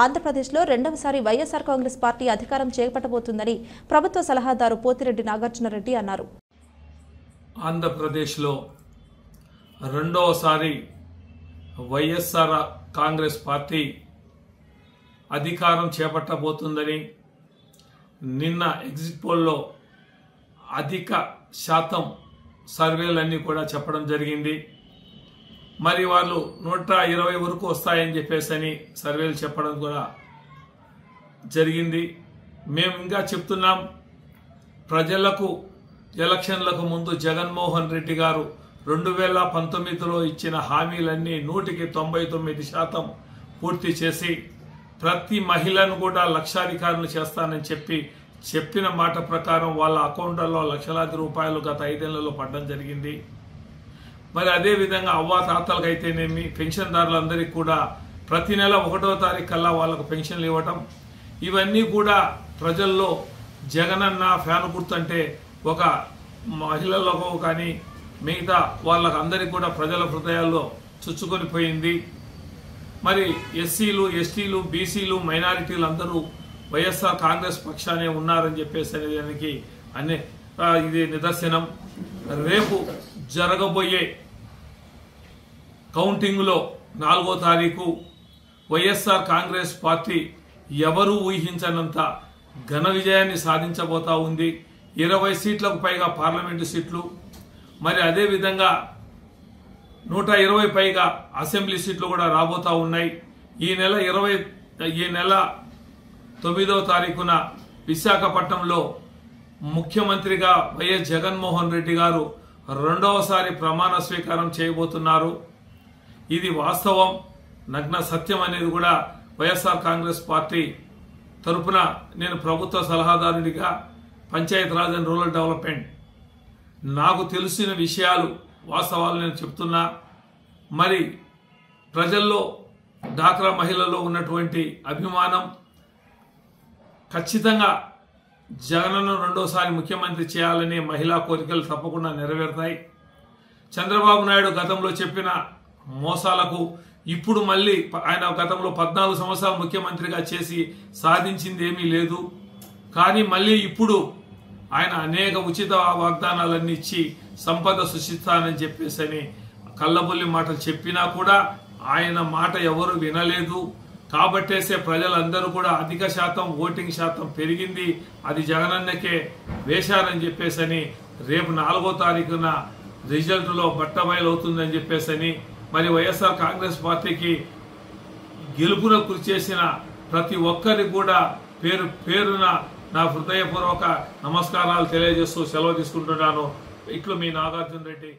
ఆంధ్రప్రదేశ్లో రెండవసారి వైఎస్ఆర్ కాంగ్రెస్ పార్టీ అధికారం చేపట్టబోతుందని ప్రభుత్వ సలహాదారు పోతిరెడ్డి నాగార్జునరెడ్డి అన్నారు. ఆంధ్రప్రదేశ్లో రెండవసారి వైఎస్ఆర్ కాంగ్రెస్ పార్టీ అధికారం చేపట్టబోతుందని నిన్న ఎగ్జిట్ పోల్లో అధిక శాతం సర్వేలన్నీ కూడా చెప్పడం జరిగింది. మరి వాళ్ళు 120 వరకు వస్తాయని చెప్పేసి సర్వేలు చెప్పడం కూడా జరిగింది. మేము ఇంకా చెప్తున్నాం, ప్రజలకు ఎలక్షన్లకు ముందు జగన్మోహన్ రెడ్డి గారు 2019లో ఇచ్చిన హామీలన్నీ 199% పూర్తి చేసి ప్రతి మహిళను కూడా లక్షాధికారులు చేస్తానని చెప్పిన మాట ప్రకారం వాళ్ళ అకౌంట్లలో లక్షలాది రూపాయలు గత 5 ఏళ్లలో పడడం జరిగింది. మరి అదే విధంగా అవ్వాతాతలకైతేనేమి పెన్షన్దారులందరికీ కూడా ప్రతి నెల 1వ తారీఖు కల్లా వాళ్లకు పెన్షన్లు ఇవ్వటం, ఇవన్నీ కూడా ప్రజల్లో జగనన్న ఫ్యాన్ గుర్తంటే ఒక మహిళలకు కానీ మిగతా వాళ్ళకు అందరికీ కూడా ప్రజల హృదయాల్లో చుచ్చుకొని పోయింది. మరి ఎస్సీలు, ఎస్టీలు, బీసీలు, మైనారిటీలు అందరూ వైఎస్ఆర్ కాంగ్రెస్ పక్షానే ఉన్నారని చెప్పేసి దానికి ఇది నిదర్శనం. రేపు జరగబోయే కౌంటింగ్లో 4వ తారీఖు వైఎస్ఆర్ కాంగ్రెస్ పార్టీ ఎవరూ ఊహించనంత ఘన విజయాన్ని సాధించబోతా ఉంది. 20 సీట్లకు పైగా పార్లమెంటు సీట్లు, మరి అదేవిధంగా 120 పైగా అసెంబ్లీ సీట్లు కూడా రాబోతా ఉన్నాయి. ఈ నెల 9వ తారీఖున విశాఖపట్నంలో ముఖ్యమంత్రిగా వైఎస్ జగన్మోహన్ రెడ్డి గారు రెండవసారి ప్రమాణ స్వీకారం చేయబోతున్నారు. ఇది వాస్తవం, నగ్న సత్యం అనేది కూడా వైఎస్ఆర్ కాంగ్రెస్ పార్టీ తరపున నేను ప్రభుత్వ సలహాదారుడిగా పంచాయతీరాజ్ అండ్ రూరల్ డెవలప్మెంట్ నాకు తెలిసిన విషయాలు వాస్తవాలు నేను చెప్తున్నా. మరి ప్రజల్లో డాక్రా మహిళల్లో ఉన్నటువంటి అభిమానం ఖచ్చితంగా జగన్ను రెండోసారి ముఖ్యమంత్రి చేయాలనే మహిళా కోరికలు తప్పకుండా నెరవేరుతాయి. చంద్రబాబు నాయుడు గతంలో చెప్పిన మోసాలకు ఇప్పుడు మళ్ళీ ఆయన గతంలో 14 సంవత్సరాలు ముఖ్యమంత్రిగా చేసి సాధించింది ఏమీ లేదు. కానీ మళ్ళీ ఇప్పుడు ఆయన అనేక ఉచిత వాగ్దానాలన్నీ ఇచ్చి సంపద సృష్టిస్తానని చెప్పేసి కళ్ళబొల్లి మాటలు చెప్పినా కూడా ఆయన మాట ఎవరు వినలేదు. కాబట్టేసే ప్రజలందరూ కూడా అధిక శాతం ఓటింగ్ శాతం పెరిగింది, అది జగనన్నకే వేశారని చెప్పేసి రేపు 4వ తారీఖున రిజల్ట్లో బట్టబయలవుతుందని చెప్పేసి మరి వైఎస్ఆర్ కాంగ్రెస్ పార్టీకి గెలుపులో కృషి చేసిన ప్రతి ఒక్కరికి కూడా పేరున నా హృదయపూర్వక నమస్కారాలు తెలియజేస్తూ సెలవు తీసుకుంటున్నాను. ఇట్లు మీ నాగార్జున రెడ్డి.